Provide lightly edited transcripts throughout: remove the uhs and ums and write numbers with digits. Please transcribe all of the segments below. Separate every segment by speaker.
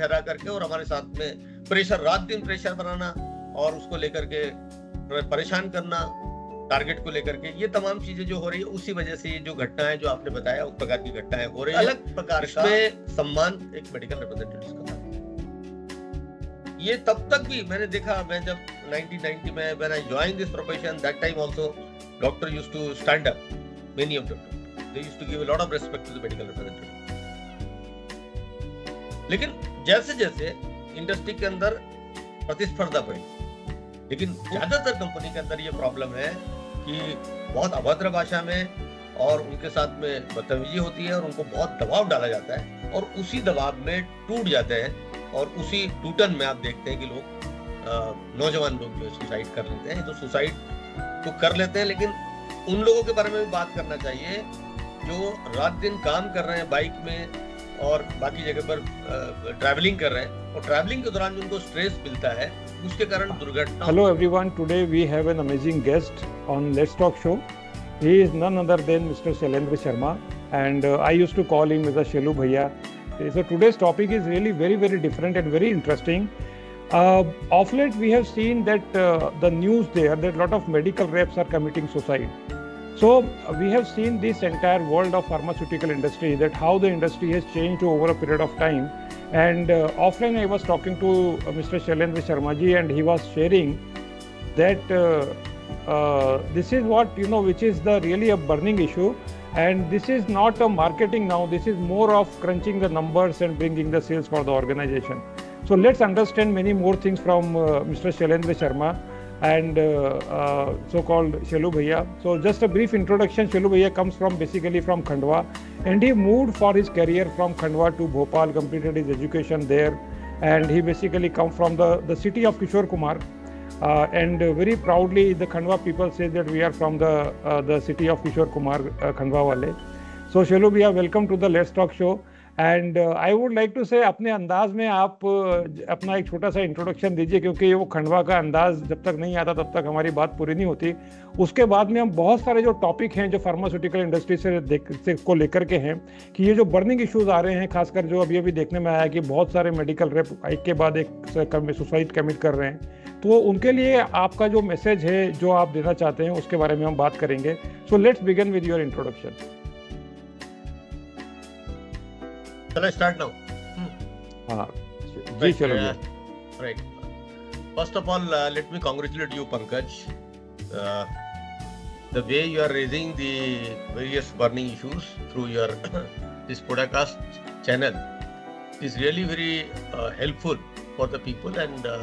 Speaker 1: ठहरा करके और हमारे साथ में प्रेशर, रात दिन प्रेशर बनाना और उसको लेकर के परेशान करना, टारगेट को लेकर के, ये तमाम चीजें जो हो रही है उसी वजह से ये जो घटनाएं जो आपने बताया उस प्रकार की घटनाएं हो रही है। अलग प्रकार का सम्मान एक मेडिकल रिप्रेजेंटेटिव का। ये तब तक भी मैंने देखा, मैं जब 1990 में when I joined this profession, that time also doctor used to stand up, many of them they used to give a lot of respect to the medical representative. लेकिन जैसे जैसे इंडस्ट्री के अंदर प्रतिस्पर्धा बढ़ी, लेकिन ज्यादातर कंपनी के अंदर ये प्रॉब्लम है कि बहुत अभद्र भाषा में और उनके साथ में बदतमीजी होती है और उनको बहुत दबाव डाला जाता है और उसी दबाव में टूट जाते हैं और उसी टूटन में आप देखते हैं कि लोग, नौजवान लोग जो सुसाइड कर लेते हैं। तो सुसाइड तो कर लेते हैं, लेकिन उन लोगों के बारे में भी बात करना चाहिए जो रात दिन काम कर रहे हैं बाइक में और बाकी जगह पर ट्रैवलिंग कर रहे हैं और ट्रैवलिंग के दौरान उनको स्ट्रेस मिलता है, उसके कारण दुर्घटना।
Speaker 2: Hello everyone, today we have an amazing guest on let's talk show. He is none other than Mr. Shailendra Sharma, and I used to call him as a Shailu Bhaiya. So today's topic is really very, very different and very interesting. Of late, we have seen that the news there that a lot of medical reps are committing suicide. So we have seen this entire world of pharmaceutical industry, that how the industry has changed over a period of time. And offline, I was talking to Mr. Shailendra Sharma ji, and he was sharing that this is what, which is the really a burning issue. And this is not a marketing now, this is more of crunching the numbers and bringing the sales for the organization. So let's understand many more things from Mr. Shailendra Sharma and so-called Shailu Bhaiya. So just a brief introduction, Shailu Bhaiya comes basically from Khandwa, and he moved for his career from Khandwa to Bhopal, completed his education there, and he basically come from the city of Kishore Kumar. And very proudly the Khandwa people say that we are from the city of Kishore Kumar, Khandwa wale. So Shailu Bhaiya, welcome to the Let's Talk show. And I would like to say अपने अंदाज में आप अपना एक छोटा सा introduction दीजिए, क्योंकि वो खंडवा का अंदाज जब तक नहीं आता तब तक हमारी बात पूरी नहीं होती. उसके बाद में हम बहुत सारे जो टॉपिक हैं जो फार्मास्यूटिकल इंडस्ट्री से को लेकर के हैं कि ये जो बर्निंग इश्यूज आ रहे हैं, खासकर जो अभी देखने में आया कि बहुत सारे मेडिकल रेप एक के बाद एक सुसाइड कमिट कर रहे हैं, तो उनके लिए आपका जो मैसेज है जो आप देना चाहते हैं उसके बारे में हम बात करेंगे. So let's begin with your introduction.
Speaker 1: Shall I start now?
Speaker 2: जी चलो.
Speaker 1: Right. First of all, let me congratulate you, Pankaj. The way you are raising the various burning issues through your this podcast channel is really very helpful for the people, and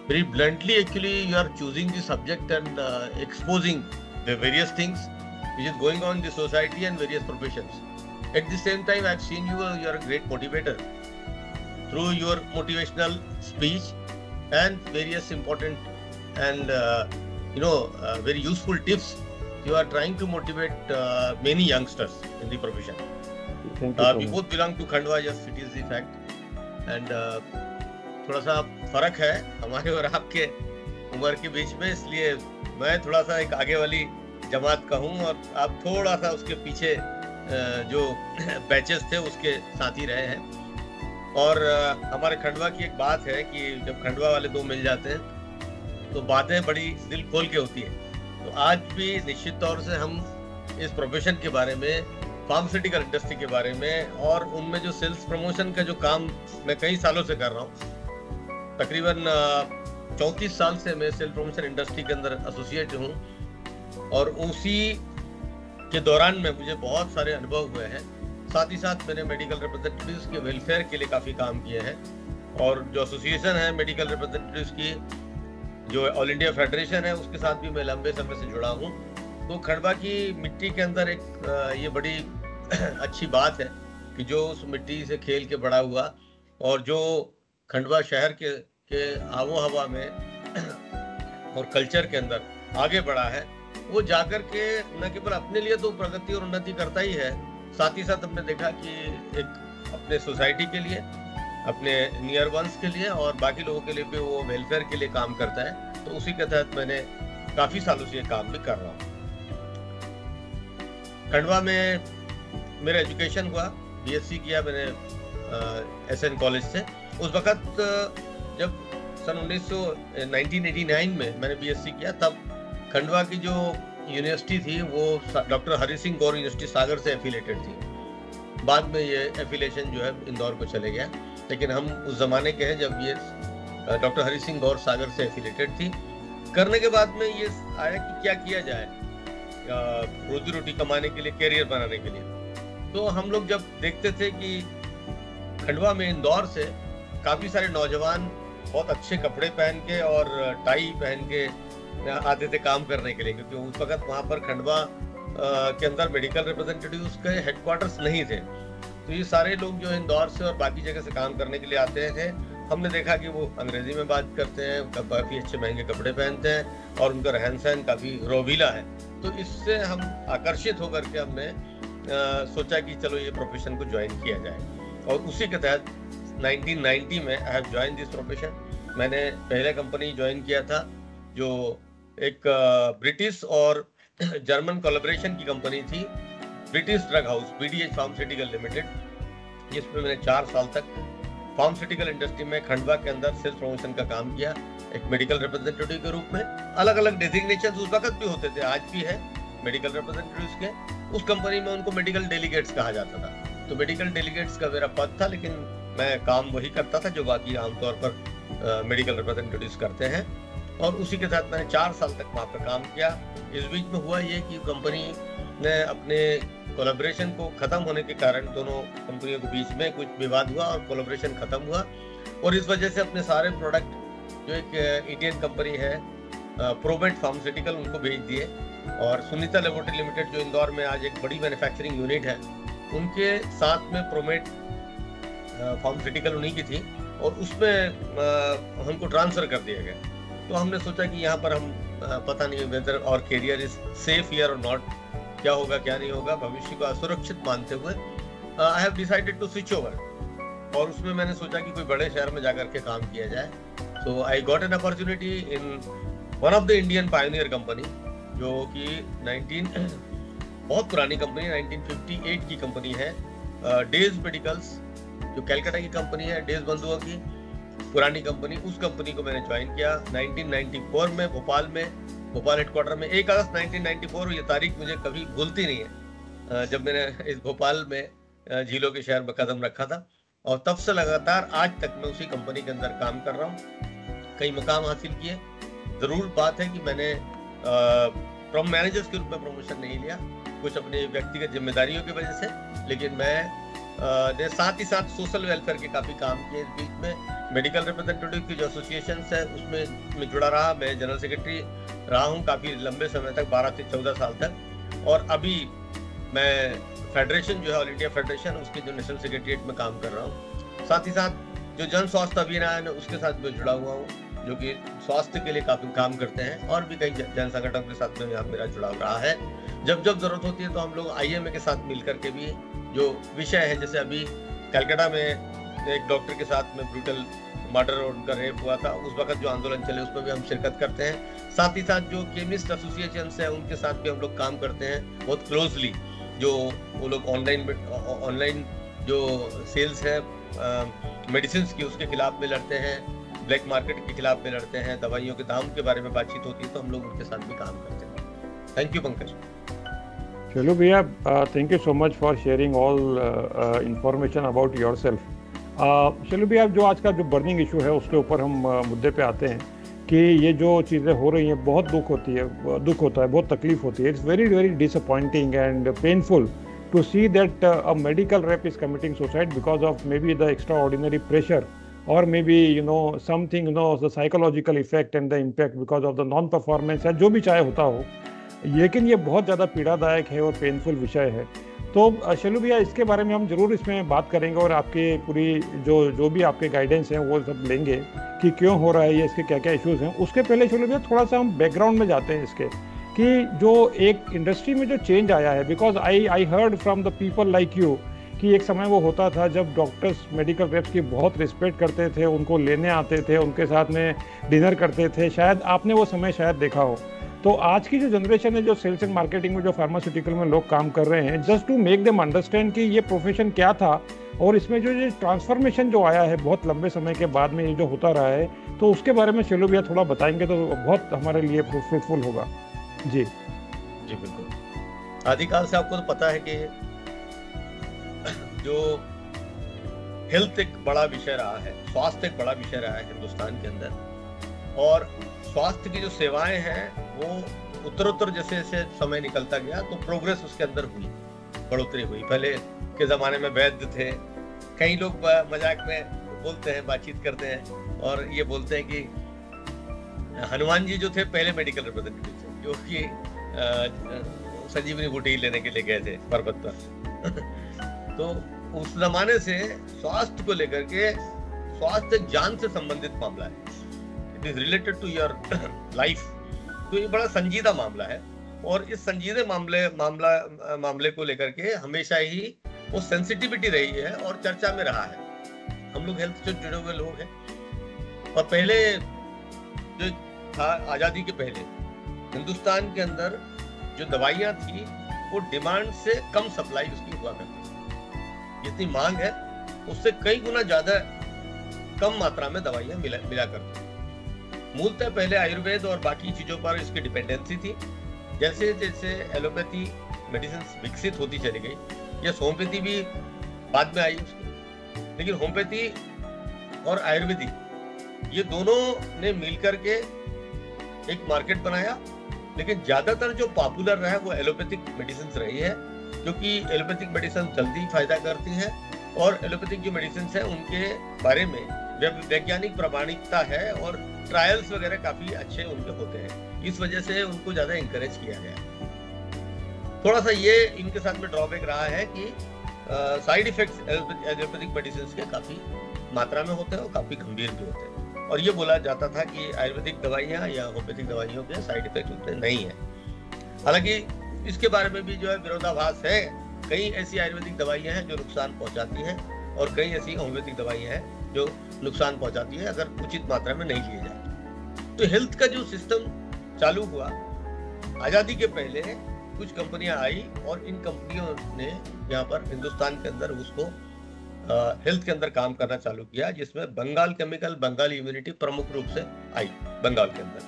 Speaker 1: very bluntly, actually, you are choosing the subject and exposing the various things which is going on in the society and various professions. At the same time, I've seen you are a great motivator through your motivational speech and various important and very useful tips. You are trying to motivate many youngsters in the profession.
Speaker 2: Thank you.
Speaker 1: We both belong to Khandwa, yes, it is the fact. And थोड़ा सा फर्क है हमारे और आपके उम्र के बीच में, इसलिए मैं थोड़ा सा एक आगे वाली जमात का हूँ और आप थोड़ा सा उसके पीछे जो बैचेस थे उसके साथ ही रहे हैं. और हमारे खंडवा की एक बात है कि जब खंडवा वाले दो मिल जाते हैं तो बातें बड़ी दिल खोल के होती है. तो आज भी निश्चित तौर से हम इस प्रोफेशन के बारे में, फार्मास्यूटिकल इंडस्ट्री के बारे में और उनमें जो सेल्स प्रमोशन का जो काम मैं कई सालों से कर रहा हूँ, तकरीबन 34 साल से मैं सेल्स प्रमोशन इंडस्ट्री के अंदर एसोसिएट हूँ, और उसी के दौरान में मुझे बहुत सारे अनुभव हुए हैं. साथ ही साथ मैंने मेडिकल रिप्रेजेंटेटिव्स के वेलफेयर के लिए काफ़ी काम किए हैं, और जो एसोसिएशन है मेडिकल रिप्रेजेंटेटिव्स की, जो ऑल इंडिया फेडरेशन है, उसके साथ भी मैं लंबे समय से जुड़ा हूँ. तो खंडवा की मिट्टी के अंदर एक ये बड़ी अच्छी बात है कि जो उस मिट्टी से खेल के बड़ा हुआ और जो खंडवा शहर के आबो हवा में और कल्चर के अंदर आगे बढ़ा है, वो जाकर के न केवल अपने लिए तो प्रगति और उन्नति करता ही है, साथ ही साथ हमने देखा कि एक अपने सोसाइटी के लिए, अपने नियर वंस के लिए और बाकी लोगों के लिए भी वो वेलफेयर के लिए काम करता है. तो उसी के तहत मैंने काफ़ी सालों से ये काम भी कर रहा हूँ. खंडवा में मेरा एजुकेशन हुआ, BSc किया मैंने SN कॉलेज से। उस वक्त जब सन 1989 में मैंने BSc किया, तब खंडवा की जो यूनिवर्सिटी थी वो डॉक्टर हरि सिंह गौर यूनिवर्सिटी सागर से एफिलेटेड थी। बाद में ये एफिलेशन जो है इंदौर को चले गया, लेकिन हम उस ज़माने के हैं जब ये डॉक्टर हरि सिंह गौर सागर से एफिलेटेड थी। करने के बाद में ये आया कि क्या किया जाए रोजी रोटी कमाने के लिए, कैरियर बनाने के लिए। तो हम लोग जब देखते थे कि खंडवा में इंदौर से काफ़ी सारे नौजवान बहुत अच्छे कपड़े पहन के और टाई पहन के आते थे काम करने के लिए, क्योंकि उस वक्त वहाँ पर खंडवा के अंदर मेडिकल रिप्रेजेंटेटिव्स के हेडक्वार्टर्स नहीं थे। तो ये सारे लोग जो इंदौर से और बाकी जगह से काम करने के लिए आते थे। हमने देखा कि वो अंग्रेजी में बात करते हैं, काफ़ी अच्छे महंगे कपड़े पहनते हैं और उनका रहन सहन काफ़ी रोबीला है। तो इससे हम आकर्षित होकर के हमने सोचा कि चलो ये प्रोफेशन को ज्वाइन किया जाए, और उसी के तहत 1990 में I have join this profession. मैंने पहले कंपनी ज्वाइन किया था जो एक ब्रिटिश और जर्मन कोलैबोरेशन की कंपनी थी, British drug house BDH pharmaceutical limited, जिसमें मैंने 4 साल तक फार्मास्यूटिकल इंडस्ट्री में खंडवा के अंदर सेल्स प्रमोशन का काम किया, एक मेडिकल रिप्रेजेंटेटिव के रूप में। अलग अलग डेजिग्नेशन उस वक्त भी होते थे, आज भी है मेडिकल रिप्रेजेंटेटिव्स के। उस कंपनी में उनको मेडिकल डेलीगेट्स कहा जाता था। तो मेडिकल डेलीगेट्स का मेरा पद था, लेकिन मैं काम वही करता था जो बाकी आमतौर पर मेडिकल रिप्रेजेंटेटिव्स करते हैं। और उसी के साथ मैंने 4 साल तक वहाँ पर काम किया। इस बीच में हुआ ये कि कंपनी ने अपने कोलैबोरेशन को ख़त्म होने के कारण दोनों कंपनियों के बीच में कुछ विवाद हुआ और कोलैबोरेशन ख़त्म हुआ, और इस वजह से अपने सारे प्रोडक्ट जो एक इंडियन कंपनी है प्रोमेट फार्मास्यूटिकल, उनको भेज दिए। और सुनीता लेबोरेटरी लिमिटेड जो इंदौर में आज एक बड़ी मैन्युफैक्चरिंग यूनिट है, उनके साथ में प्रोमेट फार्मास्यूटिकल उन्हीं की थी, और उसमें हमको ट्रांसफ़र कर दिया गया। तो हमने सोचा कि यहाँ पर हम पता नहीं वेदर और कैरियर इज सेफ हियर और नॉट, क्या होगा क्या नहीं होगा, भविष्य को असुरक्षित मानते हुए I have decided to switch over. और उसमें मैंने सोचा कि कोई बड़े शहर में जाकर के काम किया जाए। So I got an opportunity in one of the Indian pioneer company, जो कि बहुत पुरानी कंपनी 1958 की कंपनी है, डेज मेडिकल्स, जो कैलकाटा की कंपनी है, डेज बंधुओं की पुरानी कंपनी। उस कंपनी को मैंने ज्वाइन किया 1994 में भोपाल हेडक्वार्टर में। 1 अगस्त 1994, ये तारीख मुझे कभी भूलती नहीं है, जब मैंने इस भोपाल में झीलों के शहर में कदम रखा था। और तब से लगातार आज तक मैं उसी कंपनी के अंदर काम कर रहा हूँ, कई मुकाम हासिल किए। ज़रूर बात है कि मैंने फ्रॉम मैनेजर्स के रूप में प्रमोशन नहीं लिया, कुछ अपनी व्यक्तिगत जिम्मेदारियों की वजह से, लेकिन मैं साथ ही साथ सोशल वेलफेयर के काफ़ी काम किए। इस बीच में मेडिकल रिप्रेजेंटेटिव की जो एसोसिएशन है उसमें मैं जुड़ा रहा, मैं जनरल सेक्रेटरी रहा हूँ काफ़ी लंबे समय तक, 12 से 14 साल तक। और अभी मैं फेडरेशन जो है ऑल इंडिया फेडरेशन, उसके जो नेशनल सेक्रेटरीट में काम कर रहा हूँ। साथ ही साथ जो जन स्वास्थ्य अभियान है उसके साथ मैं जुड़ा हुआ हूँ, जो कि स्वास्थ्य के लिए काफ़ी काम करते हैं, और भी कई जन संगठनों के साथ में यहाँ मेरा जुड़ाव रहा है। जब जब जरूरत होती है तो हम लोग IMA के साथ मिल करके भी जो विषय है, जैसे अभी कलकत्ता में एक डॉक्टर के साथ में ब्रूटल मर्डर और उनका रेप हुआ था, उस वक्त जो आंदोलन चले उसमें भी हम शिरकत करते हैं। साथ ही साथ जो केमिस्ट एसोसिएशन है उनके साथ भी हम लोग काम करते हैं बहुत क्लोजली। जो वो लोग ऑनलाइन जो सेल्स है मेडिसिन की, उसके खिलाफ में लड़ते हैं, ब्लैक मार्केट के खिलाफ में लड़ते हैं, दवाइयों के दाम के बारे में बातचीत होती है, तो हम लोग उनके साथ भी काम करते हैं। Thank you Pankaj.
Speaker 2: चलो भैया, thank you so much for sharing all information about your self. चलो भैया, जो आज का जो बर्निंग इशू है उसके ऊपर हम मुद्दे पे आते हैं कि ये जो चीज़ें हो रही हैं, बहुत दुख होता है, बहुत तकलीफ होती है। It's very very disappointing and painful to see that a medical rep is committing suicide because of maybe the extraordinary pressure, or maybe something, the psychological effect and the impact because of the non performance, या जो भी चाहे होता हो, लेकिन ये बहुत ज़्यादा पीड़ादायक है और पेनफुल विषय है। तो शैलू भैया, इसके बारे में हम ज़रूर इसमें बात करेंगे और आपके पूरी जो भी आपके गाइडेंस हैं वो सब लेंगे कि क्यों हो रहा है ये, इसके क्या क्या इश्यूज़ हैं। उसके पहले शैलू भैया थोड़ा सा हम बैकग्राउंड में जाते हैं इसके, कि जो एक इंडस्ट्री में जो चेंज आया है, because I heard from the people like you कि एक समय वो होता था जब डॉक्टर्स मेडिकल रेप्स की बहुत रिस्पेक्ट करते थे, उनको लेने आते थे, उनके साथ में डिनर करते थे। शायद आपने वो समय शायद देखा हो। तो आज की जो जनरेशन है, जो सेल्स एंड मार्केटिंग में, जो फार्मास्यूटिकल में लोग काम कर रहे हैं, just to make them understand कि ये प्रोफेशन क्या था और इसमें जो ये ट्रांसफॉर्मेशन जो आया है बहुत लंबे समय के बाद में, ये जो होता रहा है, तो उसके बारे में शैलू भैया थोड़ा बताएंगे तो बहुत हमारे लिए फ्रूटफुल होगा। जी
Speaker 1: जी बिल्कुल। आदिकाल से आपको तो पता है कि जो हेल्थ एक बड़ा विषय रहा है, स्वास्थ्य एक बड़ा विषय रहा है हिंदुस्तान के अंदर, और स्वास्थ्य की जो सेवाएं हैं वो उत्तरोत्तर जैसे जैसे समय निकलता गया तो प्रोग्रेस उसके अंदर हुई, बढ़ोतरी हुई। पहले के जमाने में वैद्य थे, कई लोग मजाक में बोलते हैं, बातचीत करते हैं और ये बोलते हैं कि हनुमान जी जो थे पहले मेडिकल रिप्रेजेंटेटिव थे, जो कि संजीवनी बूटी लेने के लिए गए थे पर्वत पर। तो उस जमाने से स्वास्थ्य को लेकर के, स्वास्थ्य जान से संबंधित मामला है, it is related to your life. तो ये बड़ा संजीदा मामला है और इस संजीदे मामले को लेकर के हमेशा ही वो सेंसिटिविटी रही है और चर्चा में रहा है। हम लोग हेल्थ से जुड़े हुए लोग हैं और पहले जो था, आजादी के पहले हिंदुस्तान के अंदर जो दवाइयां थी वो डिमांड से कम सप्लाई उसकी हुआ करती थी। जितनी मांग है उससे कई गुना ज्यादा कम मात्रा में दवाइयां मिला करती थी। मूलतः पहले आयुर्वेद और बाकी चीजों पर इसकी डिपेंडेंसी थी। जैसे जैसे एलोपैथी मेडिसिन विकसित होती चली गई, या होम्योपैथी भी बाद में आई उसकी, लेकिन होम्योपैथी और आयुर्वेदिक ये दोनों ने मिलकर के एक मार्केट बनाया। लेकिन ज्यादातर जो पॉपुलर रहा है वो एलोपैथिक मेडिसिन रही है, क्योंकि एलोपैथिक मेडिसिन जल्दी फायदा करती है और एलोपैथिक जो मेडिसिन है उनके बारे में वैज्ञानिक प्रामाणिकता है और ट्रायल्स वगैरह काफी अच्छे उनके होते हैं, इस वजह से उनको ज्यादा इंकरेज किया गया। थोड़ा सा ये इनके साथ में ड्रॉबैक रहा है कि साइड इफेक्ट्स एलोपैथिक मेडिसिन के काफी मात्रा में होते हैं और काफी गंभीर भी होते हैं, और ये बोला जाता था कि आयुर्वेदिक दवाइयां या होम्योपैथिक दवाइयों के साइड इफेक्ट उतने नहीं है। हालांकि इसके बारे में भी जो है विरोधाभास है, कई ऐसी आयुर्वेदिक दवाइयां हैं जो नुकसान पहुंचाती हैं और कई ऐसी होम्योपैथिक दवाइयां हैं जो नुकसान पहुंचाती है अगर उचित मात्रा में नहीं लिए जाए। तो हेल्थ का जो सिस्टम चालू हुआ आजादी के पहले, कुछ कंपनियां आई और इन कंपनियों ने यहाँ पर हिंदुस्तान के अंदर उसको हेल्थ के अंदर काम करना चालू किया, जिसमें बंगाल केमिकल, बंगाल इम्यूनिटी प्रमुख रूप से आई बंगाल के अंदर।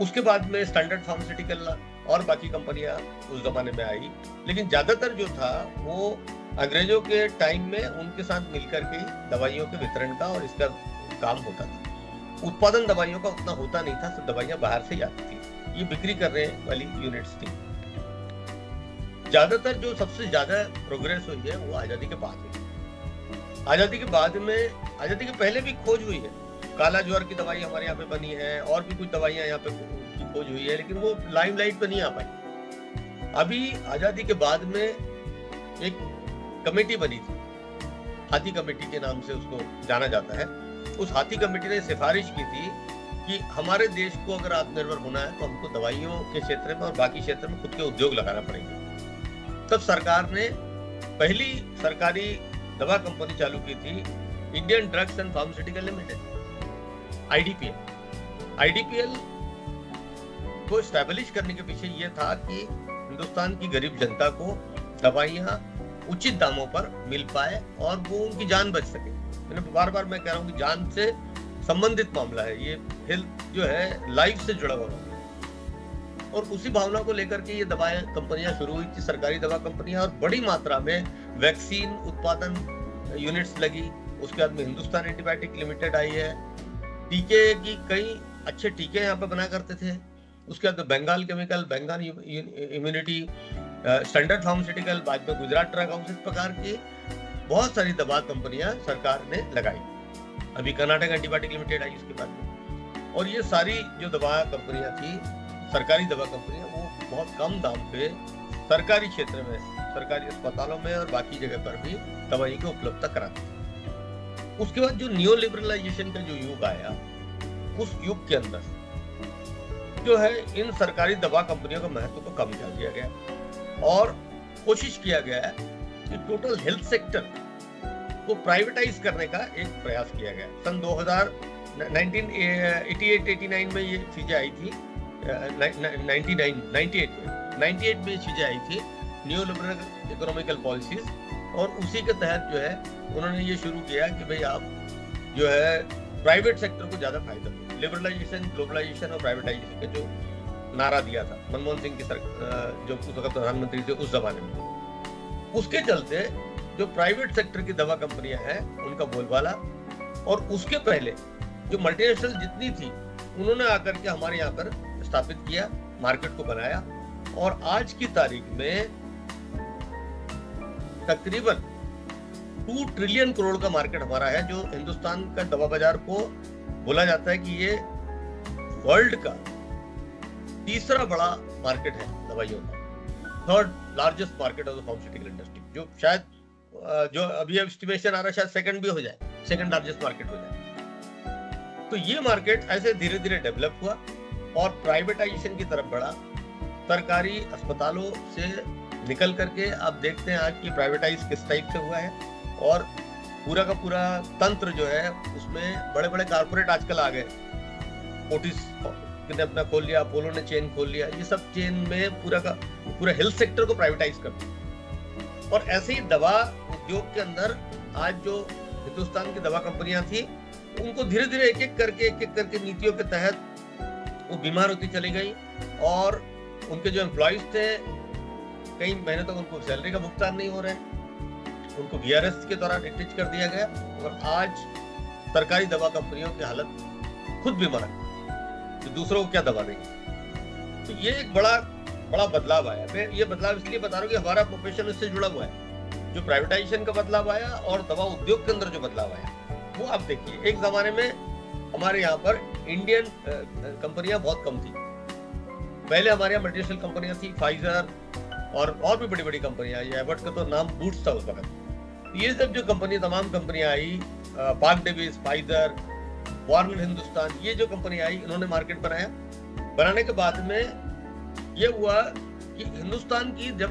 Speaker 1: उसके बाद में स्टैंडर्ड फार्मास्यूटिकल और बाकी कंपनियां उस जमाने में आई, लेकिन ज्यादातर जो था वो अंग्रेजों के टाइम में उनके साथ मिलकर के दवाइयों के वितरण का और इसका काम होता था। उत्पादन दवाइयों का उतना होता नहीं था, सब दवाइयां बाहर से ही आती थी, ये बिक्री करने वाली यूनिट्स थी। ज्यादातर जो सबसे ज्यादा प्रोग्रेस हुई है वो आजादी के बाद हुई। आजादी के बाद में, आजादी के पहले भी खोज हुई है, काला ज्वर की दवाई हमारे यहाँ पे बनी है और भी कुछ दवाइयां यहाँ पे की खोज हुई है, लेकिन वो लाइमलाइट पे नहीं आ पाई। अभी आजादी के बाद में एक कमेटी बनी थी, हाथी कमेटी के नाम से उसको जाना जाता है। उस हाथी कमेटी ने सिफारिश की थी कि हमारे देश को अगर आत्मनिर्भर होना है तो हमको दवाइयों के क्षेत्र में और बाकी क्षेत्र में खुद के उद्योग लगाना पड़ेंगे। तब सरकार ने पहली सरकारी दवा कंपनी चालू की थी, Indian drugs and pharmaceutical limited, IDPL. IDPL को एस्टैब्लिश करने के पीछे ये था कि हिंदुस्तान की गरीब जनता को दवाइयां उचित दामों पर मिल पाए और वो उनकी जान बच सके। मैंने बार बार मैं कह रहा हूँ कि जान से संबंधित मामला है ये, हेल्थ जो है लाइफ से जुड़ा हुआ मामला है। और उसी भावना को लेकर के ये दवा कंपनियां शुरू हुई थी, सरकारी दवा कंपनियां, और बड़ी मात्रा में वैक्सीन उत्पादन यूनिट्स लगी। उसके बाद में हिंदुस्तान एंटीबायोटिक लिमिटेड आई है, टीके की कई अच्छे टीके यहाँ पे बना करते थे। उसके बाद Bengal chemical, Bengal immunity, standard pharmaceutical, बाद में गुजरात ड्रग हाउस, इस प्रकार की बहुत सारी दवा कंपनियां सरकार ने लगाई। अभी कर्नाटक एंटीबायोटिक लिमिटेड आई उसके बाद में। और ये सारी जो दवा कंपनियां थी, सरकारी दवा कंपनियां, वो बहुत कम दाम पे सरकारी क्षेत्र में, सरकारी अस्पतालों में और बाकी जगह पर भी दवाई की उपलब्धता कराती थी। उसके बाद जो न्यू लिबरलाइजेशन का जो युग आया, उस युग के अंदर जो है इन सरकारी दवा कंपनियों का महत्व को कम कर दिया गया और कोशिश किया गया है कि टोटल हेल्थ सेक्टर को प्राइवेटाइज करने का एक प्रयास किया गया। सन 1988-89 में ये चीजें आई थी 98 में चीजें आई थी, न्यू लिबरल इकोनॉमिकल पॉलिसीज, और उसी के तहत जो है उन्होंने ये शुरू किया कि भाई आप जो है प्राइवेट सेक्टर को ज्यादा फायदा दो। लिबरलाइजेशन, ग्लोबलाइजेशन और प्राइवेटाइजेशन का जो नारा दिया था मनमोहन सिंह की सरकार, जो उस वक्त प्रधानमंत्री थे उस जमाने में, उसके चलते जो प्राइवेट सेक्टर की दवा कंपनियां हैं उनका बोलबाला, और उसके पहले जो मल्टीनेशनल जितनी थी उन्होंने आकर के हमारे यहाँ पर स्थापित किया, मार्केट को बनाया, और आज की तारीख में तकरीबन 2 ट्रिलियन करोड़ का मार्केट हमारा है, जो हिंदुस्तान का दवा बाजार को बोला जाता है कि ये वर्ल्ड का तीसरा बड़ा मार्केट है दवाइयों का, 3rd largest market of the pharmaceutical industry, जो शायद जो अभी एस्टिमेशन आ रहा है शायद सेकंड भी हो जाए, सेकंड लार्जेस्ट मार्केट हो जाए। तो ये मार्केट ऐसे धीरे धीरे डेवलप हुआ और प्राइवेटाइजेशन की तरफ बढ़ा। सरकारी अस्पतालों से निकल करके आप देखते हैं आज की प्राइवेटाइज किस टाइप से हुआ है, और पूरा का पूरा तंत्र जो है उसमें बड़े बड़े कारपोरेट आजकल आ गए। ओटिस ने अपना खोल लिया, अपोलो ने चेन खोल लिया, ये सब चेन में पूरा का पूरा हेल्थ सेक्टर को प्राइवेटाइज कर दिया। और ऐसे ही दवा उद्योग के अंदर आज जो हिंदुस्तान की दवा कंपनियां थी उनको धीरे धीरे एक एक करके नीतियों के तहत वो बीमार होती चली गई, और उनके जो एम्प्लॉइज थे कई महीने तक उनको सैलरी का भुगतान नहीं हो रहा है, उनको वीआरएस के दौरान डिटच कर दिया गया, और आज सरकारी दवा कंपनियों की हालत खुद बीमार है तो दूसरों को क्या दवा देंगे। तो ये एक बड़ा बदलाव आया। मैं ये बदलाव इसलिए बता रहा हूँ कि हमारा प्रोफेशन इससे जुड़ा हुआ है। जो प्राइवेटाइजेशन का बदलाव आया और दवा उद्योग के अंदर जो बदलाव आया वो आप देखिए। एक जमाने में हमारे यहाँ पर इंडियन कंपनियां बहुत कम थी। पहले हमारे यहाँ मल्टीनेशनल कंपनियां थी, फाइजर और भी बड़ी बड़ी कंपनियां, ये एबर्ट का तो नाम बूट्स था उस वक्त। ये सब जो कंपनी तमाम कंपनियां आई, Parke Davis, Pfizer, Warner Hindustan, ये जो कंपनी आई इन्होंने मार्केट बनाया। बनाने के बाद में ये हुआ कि हिंदुस्तान की जब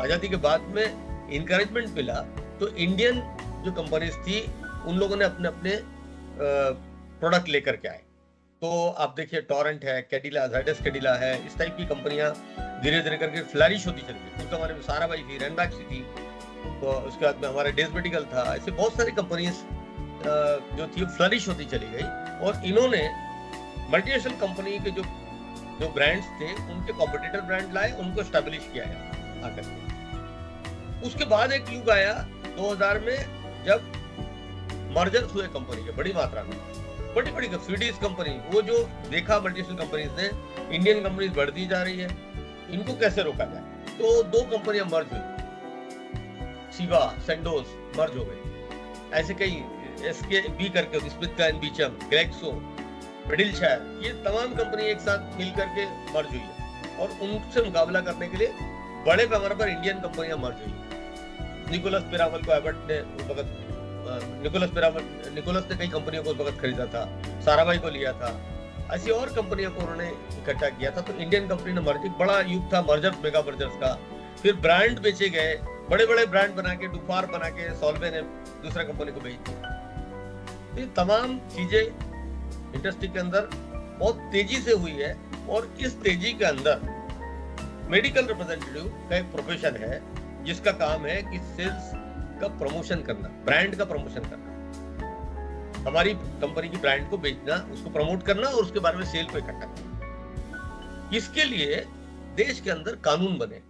Speaker 1: आजादी के बाद में इनकरेजमेंट मिला तो इंडियन जो कंपनीज थी उन लोगों ने अपने अपने प्रोडक्ट लेकर के आए। तो आप देखिए टोरेंट है, कैडिला, ज़ाइडस कैडिला है, इस टाइप की कंपनियां धीरे धीरे करके फ्लरिश होती चली गई। उस जमाने में साराभाई थी, रैनबैक्सी थी, तो उसके बाद में हमारा डेज मेडिकल था। ऐसे बहुत सारी कंपनीज जो थी फ्लरिश होती चली गई, और इन्होंने मल्टीनेशनल कंपनी के जो ब्रांड्स थे उनके कॉम्पिटिटर ब्रांड लाए, उनको स्टैब्लिश किया है आकर के। उसके बाद एक युग आया 2000 में जब मर्जर्स हुए कंपनी के बड़ी मात्रा में, बड़ी बड़ी स्वीडिश कंपनी, वो जो देखा मल्टीनेशनल कंपनीज ने इंडियन कंपनीज बढ़ती जा रही है, इनको कैसे रोका जाए। तो 2 कंपनियां मर्ज हुई, शिवा, सेंडोज मर्ज हो गई। ऐसे कई SKB करके, स्मिथक्लाइन, बीचम, ग्लेक्सो, मेडिलशायर, ये तमाम कंपनी एक साथ मिल करके मर्ज हुई है, और उनसे मुकाबला करने के लिए बड़े पैमाने पर इंडियन कंपनियां मर्ज हुई। निकोलस पिरामल को एबर्ट ने उस वक्त, निकोलस ने कई कंपनियों को उस वक्त खरीदा था, साराभाई को लिया था, ऐसी और कंपनियों को उन्होंने इकट्ठा किया था। तो इंडियन कंपनी ने मर्ज, बड़ा युग था मर्जर्स, मेगा मर्जर्स का। फिर ब्रांड बेचे गए, बड़े बड़े ब्रांड बना के, डुफार बना के सॉल्वे ने दूसरा कंपनी को बेच दी। ये तमाम चीजें इंडस्ट्री के अंदर बहुत तेजी से हुई है, और इस तेजी के अंदर मेडिकल रिप्रेजेंटेटिव का एक प्रोफेशन है जिसका काम है कि सेल्स का प्रमोशन करना, ब्रांड का प्रमोशन करना, हमारी कंपनी की ब्रांड को बेचना, उसको प्रमोट करना और उसके बारे में सेल को इकट्ठा करना। इसके लिए देश के अंदर कानून बने,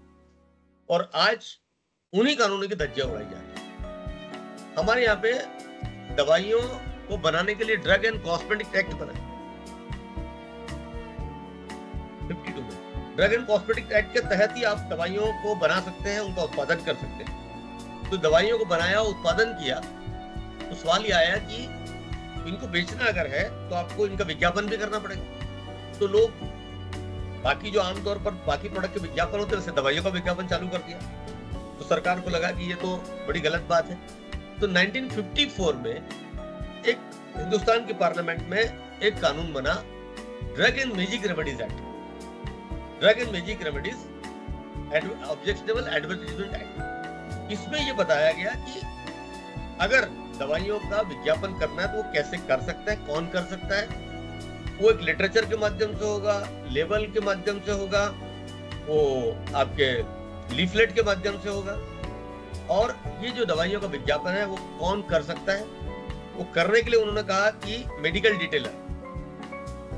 Speaker 1: और आज उन्हीं कानूनों की धज्जियां उड़ाई जा रही है। हमारे यहाँ पे दवाइयों को बनाने के लिए ड्रग एंड कॉस्मेटिक एक्ट बना, 52 में ड्रग एंड कॉस्मेटिक एक्ट के तहत ही आप दवाइयों को बना सकते हैं, उनका उत्पादन कर सकते हैं। तो दवाइयों को बनाया, उत्पादन किया, तो सवाल ये आया कि इनको बेचना अगर है तो आपको इनका विज्ञापन भी करना पड़ेगा। तो लोग बाकी जो आमतौर पर बाकी प्रोडक्ट के विज्ञापन होते हैं, वैसे दवाइयों का विज्ञापन चालू कर दिया। तो सरकार को लगा कि ये तो बड़ी गलत बात है। तो 1954 में एक हिंदुस्तान की पार्लियामेंट में एक कानून बना, drug and magic remedies act, drug and magic remedies objectionable advertisement act. इसमें यह बताया गया कि अगर दवाइयों का विज्ञापन करना है तो वो कैसे कर सकता है, कौन कर सकता है, वो एक लिटरेचर के माध्यम से होगा, लेबल के माध्यम से होगा, वो आपके लीफलेट के माध्यम से होगा। और ये जो दवाइयों का विज्ञापन है वो कौन कर सकता है? वो करने के लिए उन्होंने कहा कि मेडिकल डिटेलर,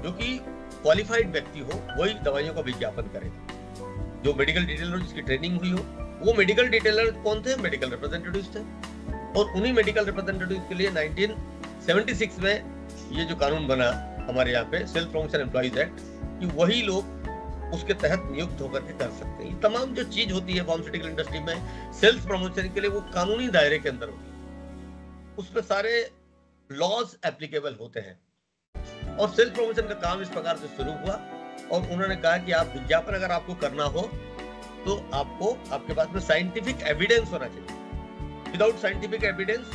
Speaker 1: जो कि क्वालिफाइड व्यक्ति हो, वही दवाइयों का विज्ञापन करेगा। जो मेडिकल डिटेलर जिसकी ट्रेनिंग हुई हो, वो मेडिकल डिटेलर कौन थे? मेडिकल रिप्रेजेंटेटिव्स थे। और उन्हीं मेडिकल रिप्रेजेंटेटिव्स के लिए 1976 में ये जो कानून बना हमारे यहाँ पे, सेल्फ प्रमोशन एम्प्लॉइज एक्ट, कि वही लोग उसके तहत नियुक्त होकर के कर सकते हैं। ये तमाम जो चीज होती है फार्मास्यूटिकल इंडस्ट्री में सेल्फ प्रमोशन के लिए, वो कानूनी दायरे के अंदर होती है, उसमें सारे लॉज एप्लीकेबल होते हैं। और सेल्फ प्रमोशन का काम इस प्रकार से शुरू हुआ, और उन्होंने कहा कि आप विज्ञापन अगर आपको करना हो तो आपको, आपके पास में साइंटिफिक एविडेंस होना चाहिए। Without scientific evidence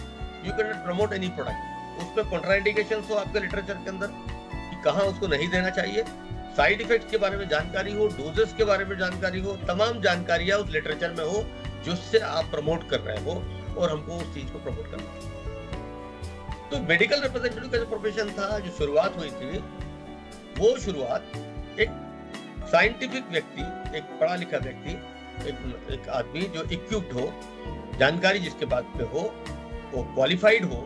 Speaker 1: you can not promote any product. उसमें कॉन्ट्राइंडिकेशंस हो आपके लिटरेचर के अंदर कि कहाँ उसको नहीं देना चाहिए, साइड इफेक्ट्स के बारे में जानकारी हो, डोजेस के बारे में जानकारी हो, तमाम जानकारियां उस लिटरेचर में हो जिससे आप प्रमोट कर रहे हो, और हमको उस चीज को प्रमोट करना है। तो मेडिकल रिप्रेजेंटेटिव का जो प्रोफेशन था, जो शुरुआत हुई थी, वो शुरुआत एक साइंटिफिक व्यक्ति, एक पढ़ा लिखा व्यक्ति, एक आदमी जो इक्विप्ड हो, जानकारी जिसके पास पे हो, वो क्वालिफाइड हो,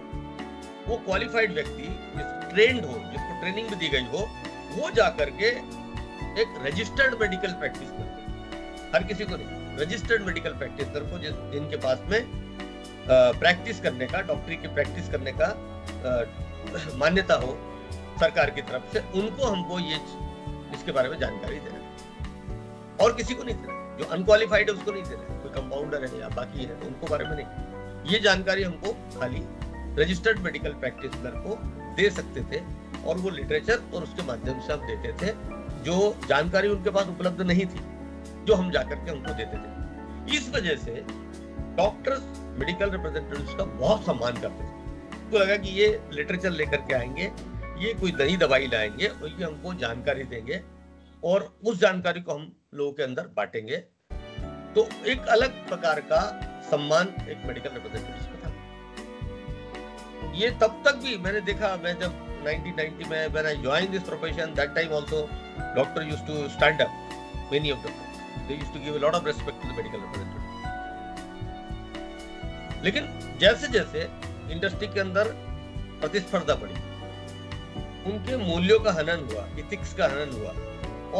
Speaker 1: वो क्वालिफाइड व्यक्ति जिस ट्रेंड हो, जिसको ट्रेनिंग भी दी गई हो, वो जाकर के एक रजिस्टर्ड मेडिकल प्रैक्टिशनर, हर किसी को नहीं, रजिस्टर्ड मेडिकल प्रैक्टिशनर को जिनके पास में प्रैक्टिस करने का, डॉक्टरी की प्रैक्टिस करने का मान्यता हो सरकार की तरफ से, उनको हमको ये इसके बारे में जानकारी देना, और किसी को नहीं देना। जो अनक्वालिफाइड है उसको नहीं देना, कोई कंपाउंडर है या बाकी है तो उनको बारे में नहीं। ये जानकारी हमको खाली रजिस्टर्ड मेडिकल प्रैक्टिशनर को दे सकते थे, और वो लिटरेचर और उसके माध्यम से हम देते थे जो जानकारी उनके पास उपलब्ध नहीं थी, जो हम जाकर के उनको देते थे। इस वजह से डॉक्टर्स मेडिकल रिप्रेजेंटेटिव्स का बहुत सम्मान करते थे। तो लगा कि ये लिटरेचर लेकर के आएंगे, ये कोई नई दवाई लाएंगे और ये हमको जानकारी देंगे, और उस जानकारी को हम लोगों के अंदर बांटेंगे। तो एक अलग प्रकार का सम्मान एक मेडिकल रिप्रेजेंटेटिव्स का था। ये तब तक भी मैंने देखा, मैं जब 1990 में when I joined this profession, that time also doctor used to stand up, many of them, they used to give a lot of respect to the medical representative. लेकिन जैसे जैसे इंडस्ट्री के अंदर प्रतिस्पर्धा बढ़ी, उनके मूल्यों का हनन हुआ, इथिक्स का हनन हुआ,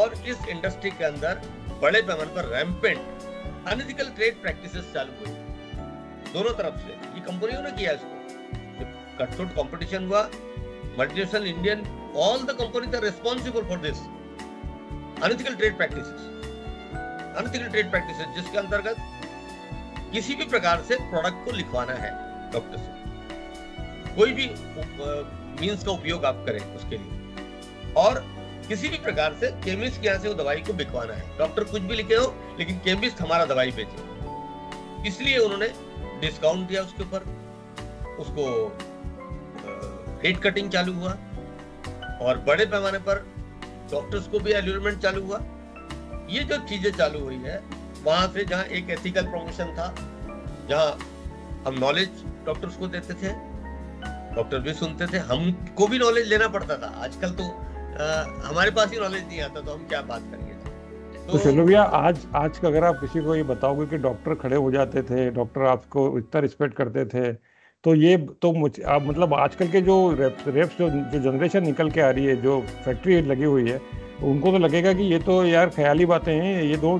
Speaker 1: और इस इंडस्ट्री के अंदर बड़े पैमाने पर रैम्पेंट अनएथिकल ट्रेड प्रैक्टिसेस चालू हुई दोनों तरफ से। ये कंपनियों ने किया इसको, कटथ्रोट कंपटीशन हुआ, multinational Indian, all the companies are responsible for this unethical trade practices, जिसके अंतर्गत किसी भी प्रकार से प्रोडक्ट को लिखवाना है डॉक्टर से, कोई भी मींस का उपयोग आप करें उसके लिए, और किसी भी प्रकार से केमिस्ट के यहाँ से वो दवाई को बिकवाना है। डॉक्टर कुछ भी लिखे हो लेकिन केमिस्ट हमारा दवाई बेचे, इसलिए उन्होंने डिस्काउंट दिया उसके ऊपर, उसको रेट कटिंग चालू हुआ, और बड़े पैमाने पर डॉक्टर्स को भी एल्यूरमेंट चालू हुआ। ये जो चीजें चालू हुई है, वहां से जहां एक एथिकल प्रमोशन था, जहां हम नॉलेज डॉक्टर्स को देते थे, डॉक्टर भी सुनते थे, हमको भी नॉलेज लेना पड़ता था। आजकल तो हमारे पास ही नॉलेज नहीं आता, तो हम क्या बात करेंगे।
Speaker 2: तो चलो भैया, आज का अगर आप किसी को ये बताओगे कि डॉक्टर खड़े हो जाते थे, डॉक्टर आपको इतना रिस्पेक्ट करते थे, तो ये तो मतलब आजकल के जो रेप्स जो जनरेशन निकल के आ रही है, जो फैक्ट्री लगी हुई है, उनको तो लगेगा कि ये तो यार ख्याली बातें हैं, ये तो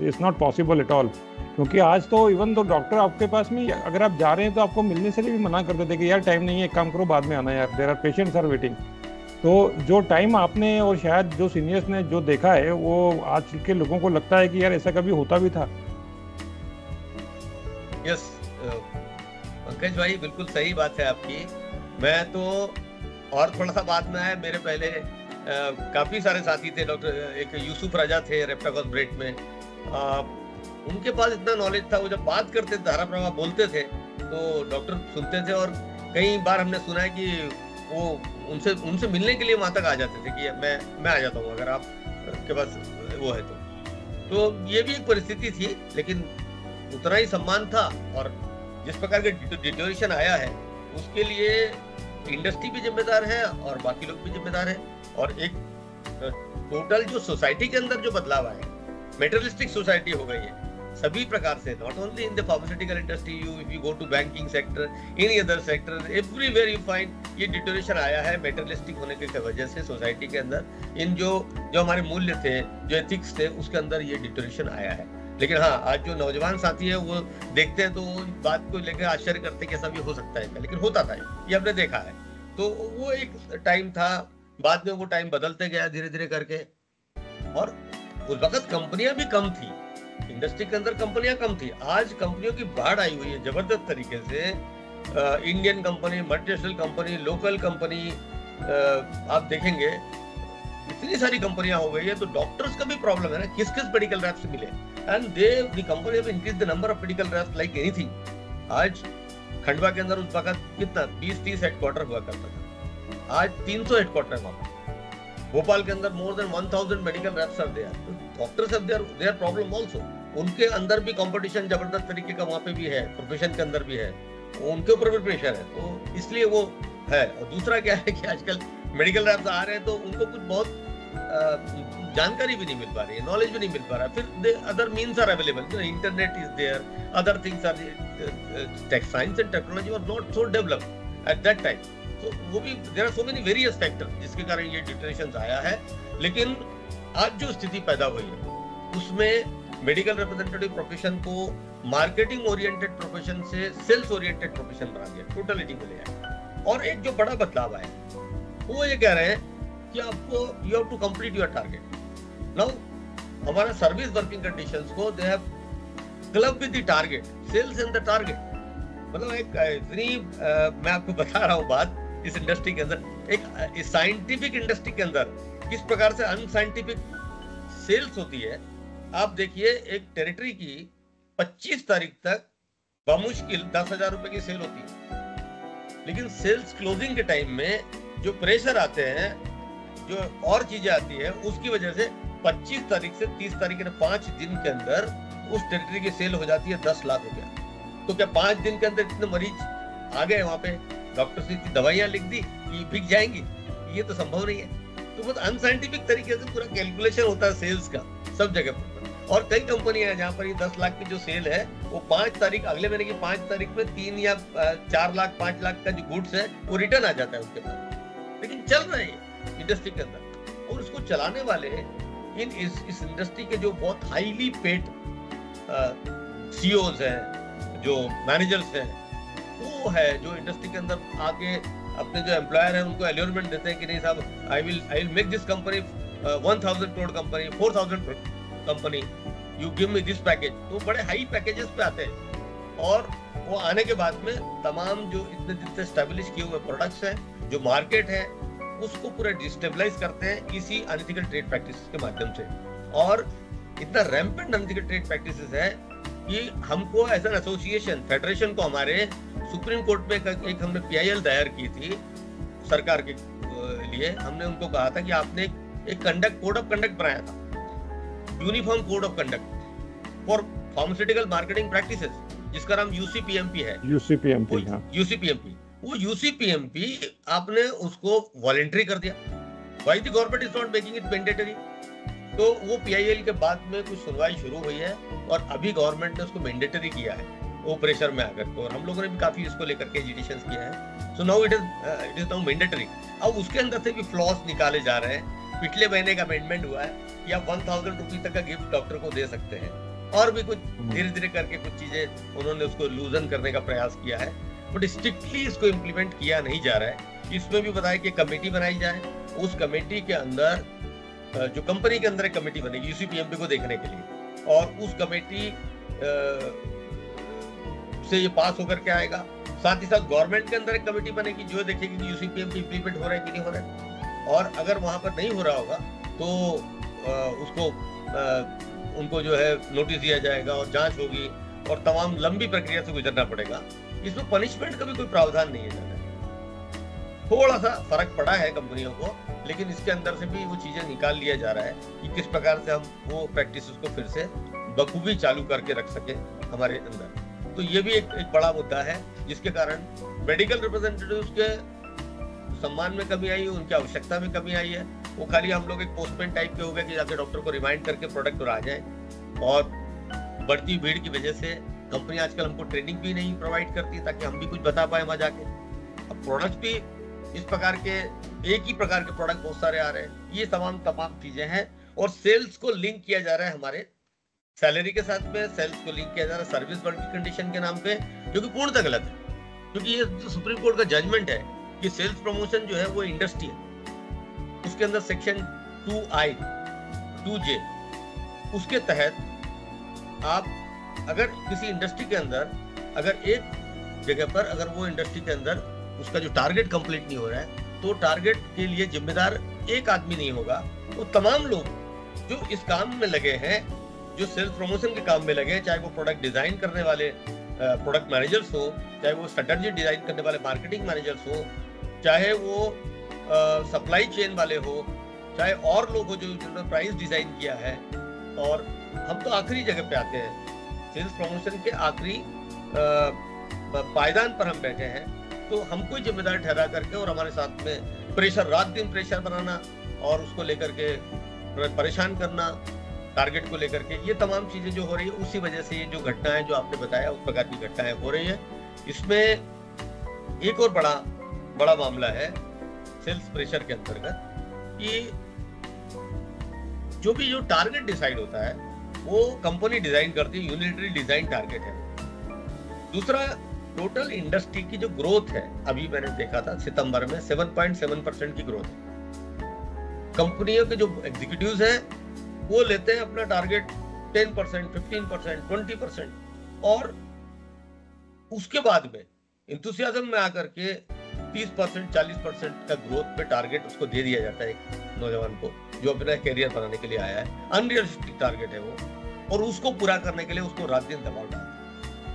Speaker 2: it's not possible at all. क्योंकि आज तो इवन तो डॉक्टर आपके पास में अगर आप जा रहे हैं तो आपको मिलने से भी मना कर देते कि यार टाइम नहीं है, एक काम करो बाद में आना यार, there are patients are waiting. तो जो टाइम आपने और शायद जो सीनियर्स ने जो देखा है, वो आज के लोगों को लगता है कि यार ऐसा कभी होता भी था।
Speaker 1: यस पंकज भाई, बिल्कुल सही बात है आपकी। मैं तो और थोड़ा सा बाद में आया, मेरे पहले काफी सारे साथी थे, डॉक्टर एक यूसुफ राजा थे रेप्टागॉस ब्रेड में, उनके पास इतना नॉलेज था, वो जब बात करते थे, धारा प्रवाह बोलते थे, तो डॉक्टर सुनते थे, और कई बार हमने सुना है कि वो उनसे मिलने के लिए वहां तक आ जाते थे कि मैं आ जाता हूँ अगर आप के पास वो है तो ये भी एक परिस्थिति थी, लेकिन उतना ही सम्मान था। और जिस प्रकार के डिटोरेशन आया है, उसके लिए इंडस्ट्री भी जिम्मेदार है और बाकी लोग भी जिम्मेदार है। और एक टोटल जो सोसाइटी के अंदर जो बदलाव आए, मेटेरियलिस्टिक सोसाइटी हो गई है सभी प्रकार से, not only in the pharmaceutical industry, if you go to banking sector, any other sector, everywhere you find ये डिटोरेशन आया है मेटेरियलिस्टिक होने की वजह से सोसाइटी के अंदर। इन जो हमारे मूल्य थे, जो एथिक्स थे, उसके अंदर ये डिटोरेशन आया है। लेकिन हाँ, आज जो नौजवान साथी है वो देखते हैं तो वो बात को लेकर आश्चर्य करते हैं कि ऐसा भी हो सकता है, लेकिन होता था, ये हमने देखा है। तो वो एक टाइम था, बाद में वो टाइम बदलते गया धीरे धीरे करके। और उस वक्त कंपनियां भी कम थी, इंडस्ट्री के अंदर कंपनियां कम थी। आज कंपनियों की बाढ़ आई हुई है जबरदस्त तरीके से। Indian company, multinational company, local company, आप देखेंगे इतनी सारी कंपनियां हो गई है। तो डॉक्टर्स का भी प्रॉब्लम है ना, किस किस मेडिकल रैप्स मिले, and the company have increase the number of medical reps like anything. आज खंडवा के अंदर उस वक्त कितना 20-30 हेडक्वार्टर हुआ करता था, आज 300 हेडक्वार्टर है वहां। भोपाल के अंदर more than 1000 medical reps are there. Doctors have their problem also, उनके अंदर भी कंपटीशन जबरदस्त तरीके का वहां पे भी है, प्रोफेशन के अंदर भी है, उनके ऊपर भी प्रेशर है, तो इसलिए वो है। और दूसरा क्या है कि आजकल मेडिकल रैप्स आ रहे हैं तो उनको कुछ बहुत जानकारी भी नहीं मिल पा रही है, नॉलेज भी नहीं मिल पा रहा है। फिर other means are available, internet is there, other things are, science and technology was not so developed at that time. तो वो भी there are so many various factors जिसके कारण ये डिटरेशन आया है। लेकिन आज जो स्थिति पैदा हुई है उसमें मेडिकल रिप्रेजेंटेटिव प्रोफेशन को मार्केटिंग ओरिएंटेड प्रोफेशन से सेल्स ओरिएंटेड प्रोफेशन बना दिया, टोटलिटी में ले आया। और एक जो बड़ा बदलाव है वो ये कह रहे हैं कि आपको you have to complete your target. Now हमारा सर्विस वर्किंग कंडीशंस को they have club with the target, sales and the target. मतलब एक इतनी मैं आपको बता रहा हूँ बात, इस इंडस्ट्री के अंदर, एक साइंटिफिक इंडस्ट्री के अंदर किस प्रकार से अनसाइंटिफिक सेल्स होती है। आप देखिए, एक टेरिटरी की 25 तारीख तक बमुश्किल 10,000 रुपए की सेल होती है, लेकिन सेल्स क्लोजिंग के टाइम में जो प्रेशर आते हैं, जो और चीजें आती है, उसकी वजह से 25 तारीख से 30 तारीख के 5 दिन के अंदर उस टेरिटरी की सेल हो जाती है 10 लाख रुपया। तो क्या 5 दिन के अंदर इतने मरीज आ गए, वहां पे डॉक्टर से दवाइयां लिख दी, ये बिक जाएंगी? ये तो संभव नहीं है। तो बहुत अनसाइंटिफिक तरीके से पूरा कैलकुलेशन होता है सेल्स का सब जगह पर। और कई कंपनियां हैं जहां पर ये 10 लाख की जो सेल है वो 5 तारीख, अगले महीने की 5 तारीख में 3 या 4 लाख 5 लाख का जो गुड्स है वो रिटर्न आ जाता है उसके पास। लेकिन चल रहे हैं इंडस्ट्री के अंदर, और उसको चलाने वाले इस इंडस्ट्री के जो बहुत हाईली पेड सीईओज हैं, जो मैनेजर्स हैं, वो है जो इंडस्ट्री के अंदर आके अपने जो एम्प्लॉयर हैं उनको एल्योरमेंट देते हैं कि नहीं साहब, I will make this company 1000 crore company, 4000 company, you give me this package. तो बड़े हाई पैकेजेस पे आते हैं, और वो आने के बाद में तमाम जो इतने दिन से स्टैब्लिश किए हुए प्रोडक्ट्स हैं, जो मार्केट है, उसको पूरा डिस्टेबलाइज करते हैं इसी अनएथिकल ट्रेड प्रैक्टिसेस के माध्यम से। और इतना रैम्पेंट अनएथिकल ट्रेड प्रैक्टिसेस है कि हमको एज एन एसोसिएशन, फेडरेशन को, हमारे सुप्रीम कोर्ट में एक हमने PIL दायर की थी सरकार के लिए। हमने उनको कहा था कि आपने एक कोड ऑफ कंडक्ट बनाया था, uniform code of conduct for pharmaceutical marketing practices, जिसका नाम UCPMP है।
Speaker 2: UCPMP, हाँ।
Speaker 1: UCPMP, वो UCPMP आपने उसको वॉलंटरी कर दिया। Why the government is not making it mandatory? तो वो PIL के बाद में कुछ सुनवाई शुरू हुई है और अभी गवर्नमेंट ने उसको मैंडेटरी किया है, वो प्रेशर में आकर के, और हम लोगों ने भी काफी इसको लेकर के एजिटेशंस किया है। So now it is now mandatory. अब उसके अंदर से भी फ्लॉस निकाले जा रहे हैं। पिछले महीने का अमेंडमेंट हुआ है कि आप 1000 रुपीज तक का गिफ्ट डॉक्टर को दे सकते हैं, और भी कुछ धीरे धीरे करके कुछ चीजें उन्होंने उसको लूजन करने का प्रयास किया है, बट स्ट्रिक्टली इसको इम्प्लीमेंट किया नहीं जा रहा है। इसमें भी बताया कि कमेटी बनाई जाए, उस कमेटी के अंदर जो कंपनी के अंदर एक कमेटी बनेगी UCPMP को देखने के लिए, और उस कमेटी से ये पास होकर के आएगा। साथ ही साथ गवर्नमेंट के अंदर एक कमेटी बनेगी जो देखेगी कि UCPMP इम्प्लीमेंट हो रहा है कि नहीं हो रहा है, और अगर वहां पर नहीं हो रहा होगा तो उसको उनको जो है नोटिस दिया जाएगा और जांच होगी, और तमाम लंबी प्रक्रिया से गुजरना पड़ेगा। इसमें पनिशमेंट का भी कोई प्रावधान नहीं है ज्यादा। थोड़ा सा फर्क पड़ा है कंपनियों को, लेकिन इसके अंदर से भी वो चीजें निकाल लिया जा रहा है कि किस प्रकार से हम वो प्रैक्टिसेस को फिर से बखूबी चालू करके रख सके हमारे अंदर। तो ये भी एक बड़ा मुद्दा है जिसके कारण मेडिकल रिप्रेजेंटेटिव्स के सम्मान में कमी आई है, उनकी आवश्यकता में कमी आई है। वो खाली हम लोग एक पोस्टमैन टाइप के हो गए कि जाके डॉक्टर को रिमाइंड करके प्रोडक्ट आ जाए। और बढ़ती भीड़ की वजह से कंपनी आजकल हमको ट्रेनिंग भी नहीं प्रोवाइड करती ताकि हम भी कुछ बता पाए वहां जाके। अब प्रोडक्ट भी इस प्रकार के, एक ही प्रकार के प्रोडक्ट बहुत सारे आ रहे हैं। ये तमाम चीजें हैं। और सेल्स को लिंक किया जा रहा है हमारे सैलरी के साथ में, सेल्स को लिंक किया जा रहा है सर्विस वर्किंग कंडीशन के नाम पे, जो कि पूर्णतः गलत है। क्योंकि ये जो सुप्रीम कोर्ट का जजमेंट है कि सेल्स प्रमोशन जो है वो इंडस्ट्री है, उसके अंदर सेक्शन 2I 2J, उसके तहत आप अगर किसी इंडस्ट्री के अंदर अगर एक जगह पर अगर वो इंडस्ट्री के अंदर उसका जो टारगेट कंप्लीट नहीं हो रहा है तो टारगेट के लिए जिम्मेदार एक आदमी नहीं होगा, वो तमाम लोग जो इस काम में लगे हैं, जो सेल्स प्रमोशन के काम में लगे हैं, चाहे वो प्रोडक्ट डिजाइन करने वाले प्रोडक्ट मैनेजर्स हो, चाहे वो स्ट्रेटजी डिजाइन करने वाले मार्केटिंग मैनेजर्स हो, चाहे वो सप्लाई चेन वाले हो, चाहे और लोग हो जो जिन्होंने प्राइस डिजाइन किया है। और हम तो आखिरी जगह पे आते हैं, सेल्स प्रमोशन के आखिरी पायदान पर हम बैठे हैं। तो हमको ही जिम्मेदार ठहरा करके और हमारे साथ में प्रेशर, रात दिन प्रेशर बनाना और उसको लेकर के परेशान करना टारगेट को लेकर के, ये तमाम चीजें जो हो रही है उसी वजह से ये जो घटनाएं जो आपने बताया उस प्रकार की घटनाएं हो रही है। इसमें एक और बड़ा मामला है सेल्स प्रेशर के अंतर्गत कि जो टारगेट डिसाइड होता है वो कंपनी डिजाइन करती है, यूनिटरी डिजाइन टारगेट है। दूसरा, टोटल इंडस्ट्री की जो ग्रोथ है, अभी मैंने देखा था सितंबर में 7.7% की ग्रोथ है। कंपनियों के जो एग्जीक्यूटिव्स हैं वो लेते हैं अपना टारगेट 10%, 15%, 20%, और उसके बाद में इंथुसियाज्म में आकर के 30%, 40% का ग्रोथ पे टारगेट उसको दे दिया जाता है एक नौजवान को जो अपना कैरियर बनाने के लिए आया है। अनरियलिस्टिक टारगेट है वो, और उसको पूरा करने के लिए उसको रात दिन दबाव डालता है।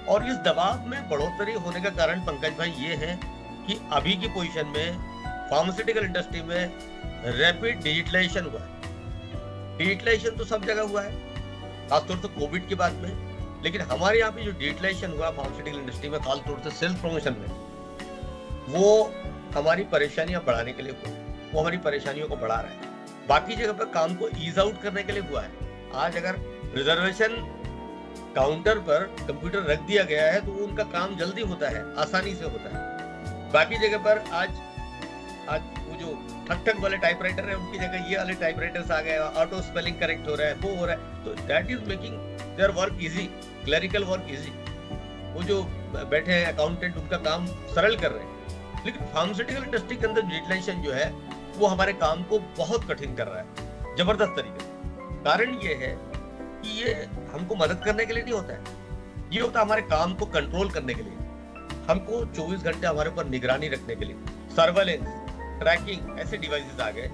Speaker 1: और इस दबाव में बढ़ोतरी होने का कारण पंकज भाई ये है कि अभी की पोजीशन में फार्मास्यूटिकल इंडस्ट्री में रैपिड डिजिटलाइजेशन हुआ है। डिजिटलाइजेशन तो सब जगह हुआ है, खासतौर से कोविड के बाद में, लेकिन हमारे यहाँ पे जो डिजिटलाइजेशन हुआ फार्मास्यूटिकल इंडस्ट्री में, खासतौर से सेल्स प्रमोशन में, वो हमारी परेशानियां बढ़ाने के लिए हुआ, वो हमारी परेशानियों को बढ़ा रहा है। बाकी जगह पर काम को ईज आउट करने के लिए हुआ है। आज अगर रिजर्वेशन काउंटर पर कंप्यूटर रख दिया गया है तो उनका काम जल्दी होता है, आसानी से होता है। बाकी जगह पर आज वो जो ठक वाले टाइपराइटर है उनकी जगह ये वाले टाइपराइटर्स आ गए, ऑटो स्पेलिंग करेक्ट हो रहा है, वो हो रहा है, तो that is making their work easy, clerical work easy. वो जो बैठे हैं अकाउंटेंट, उनका काम सरल कर रहे हैं। लेकिन फार्मास्यूटिकल इंडस्ट्री के अंदर डिजिटलाइजेशन जो है वो हमारे काम को बहुत कठिन कर रहा है, जबरदस्त तरीके से। कारण ये है कि ये हमको मदद करने के लिए नहीं होता है, ये होता है हमारे काम को कंट्रोल करने के लिए, हमको 24 घंटे हमारे ऊपर निगरानी रखने के लिए। सर्वेलेंस, ट्रैकिंग, ऐसे डिवाइसेस आ गए,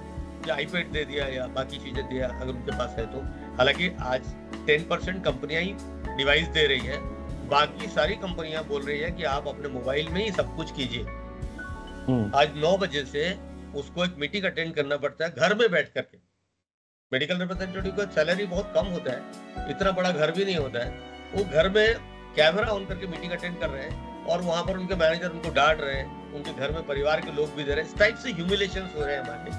Speaker 1: या आईपैड दे दिया या बाकी चीजें दिया अगर उनके पास है तो। हालांकि आज 10% कंपनियां ही डिवाइस दे रही है, बाकी सारी कंपनियां बोल रही है कि आप अपने मोबाइल में ही सब कुछ कीजिए। आज 9 बजे से उसको एक मीटिंग अटेंड करना पड़ता है घर में बैठ करके। मेडिकल रिप्रेजेंटेटिव का सैलरी बहुत कम होता है, इतना बड़ा घर भी नहीं होता है, वो घर में कैमरा ऑन करके मीटिंग अटेंड कर रहे हैं और वहां पर उनके मैनेजर उनको डांट रहे हैं, उनके घर में परिवार के लोग भी दे रहे हैं। इस टाइप से ह्यूमिलेशन हो रहे हैं हमारे,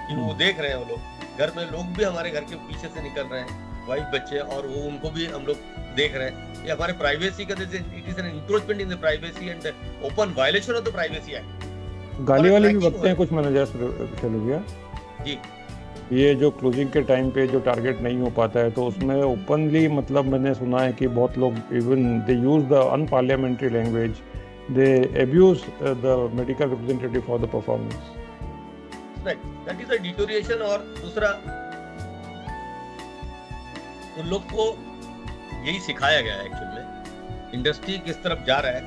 Speaker 1: कि वो देख रहे हैं, वो लोग घर में लोग भी हमारे घर के पीछे से निकल रहे हैं, वाइफ बच्चे, और वो उनको भी हम लोग देख रहे हैं। ये हमारे प्राइवेसी का, it is an encroachment in the privacy and open violation of the privacy act.
Speaker 2: गाली वाले भी बकते हैं कुछ मैनेजर्स चलो भैया
Speaker 1: जी।
Speaker 2: ये जो क्लोजिंग के टाइम पे जो टारगेट नहीं हो पाता है तो उसमें ओपनली, मतलब मैंने सुना है कि बहुत लोग even they use the unparliamentary language, they abuse the medical representative for the performance.
Speaker 1: That is a deterioration. और दूसरा, उन लोग को यही सिखाया गया है एक्चुअली में इंडस्ट्री किस तरफ जा रहा है,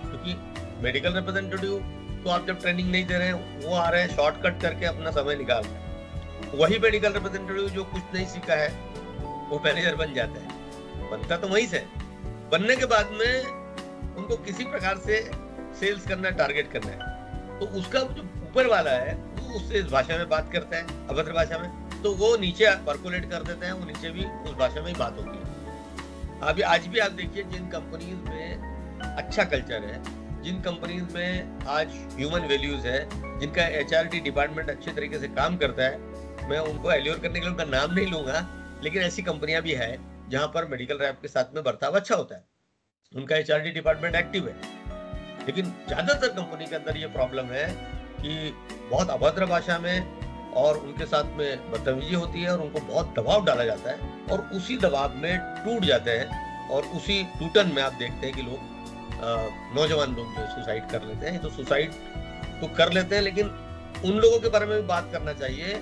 Speaker 1: क्योंकि मेडिकल रिप्रेजेंटेटिव तो आप जब ट्रेनिंग नहीं दे रहे हैं, वो आ रहे हैं शॉर्टकट करके अपना समय निकाल रहे हैं। वही मेडिकल रिप्रेजेंटेटिव जो कुछ नहीं सीखा है वो मैनेजर बन जाता है, बनता तो वहीं से, बनने के बाद में उनको किसी प्रकार से सेल्स करना, टारगेट करना है, तो उसका जो ऊपर वाला है वो उससे इस भाषा में बात करता है, अभद्र भाषा में, तो वो नीचे पर्कुलेट कर देते हैं, वो नीचे भी उस भाषा में ही बात होती है। अभी आज भी आप देखिए जिन कंपनीज में अच्छा कल्चर है, जिन कंपनीज में आज ह्यूमन वैल्यूज है, जिनका एचआरडी डिपार्टमेंट अच्छे तरीके से काम करता है, मैं उनको एल्योर करने के लिए उनका नाम नहीं लूंगा, लेकिन ऐसी कंपनियां भी है जहां पर मेडिकल रैप के साथ में बर्ताव अच्छा होता है, उनका एचआरडी डिपार्टमेंट एक्टिव है। लेकिन ज्यादातर कंपनी के अंदर ये प्रॉब्लम है कि बहुत अभद्र भाषा में और उनके साथ में बदतमीजी होती है और उनको बहुत दबाव डाला जाता है और उसी दबाव में टूट जाते हैं और उसी टूटन में आप देखते हैं कि लोग नौजवान लोग जो सुसाइड कर लेते हैं। तो सुसाइड तो कर लेते हैं, लेकिन उन लोगों के बारे में भी बात करना चाहिए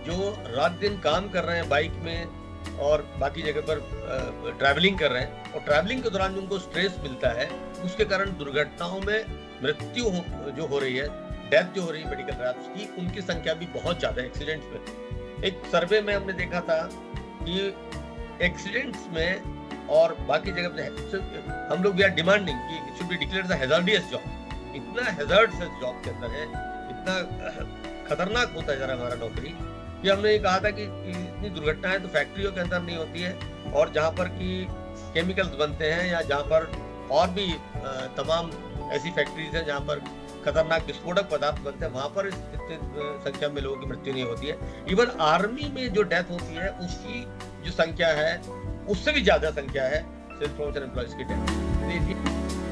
Speaker 1: जो रात दिन काम कर रहे हैं बाइक में और बाकी जगह पर ट्रैवलिंग कर रहे हैं, और ट्रैवलिंग के दौरान जो उनको स्ट्रेस मिलता है उसके कारण दुर्घटनाओं में मृत्यु जो हो रही है, डेथ जो हो रही है मेडिकल रैप्स की, उनकी संख्या भी बहुत ज्यादा है एक्सीडेंट्स में। एक सर्वे में हमने देखा था कि एक्सीडेंट्स में और बाकी जगह पे हम लोग वी आर डिमांडिंग कि it should be declared the hazardous job. इतना हैजर्डस जॉब के अंदर है, इतना खतरनाक होता जा रहा है हमारा नौकरी, कि हमने ये कहा था कि इतनी दुर्घटनाएं तो फैक्ट्रियों के अंदर नहीं होती है, और जहाँ पर कि केमिकल्स बनते हैं या जहाँ पर और भी तमाम ऐसी फैक्ट्रीज हैं जहाँ पर खतरनाक विस्फोटक पदार्थ बनते हैं, वहां पर इतनी संख्या में लोगों की मृत्यु नहीं होती है। इवन आर्मी में जो डेथ होती है उसकी जो संख्या है उससे भी ज्यादा संख्या है सेल्स प्रमोशन एम्प्लॉइज की डेथ।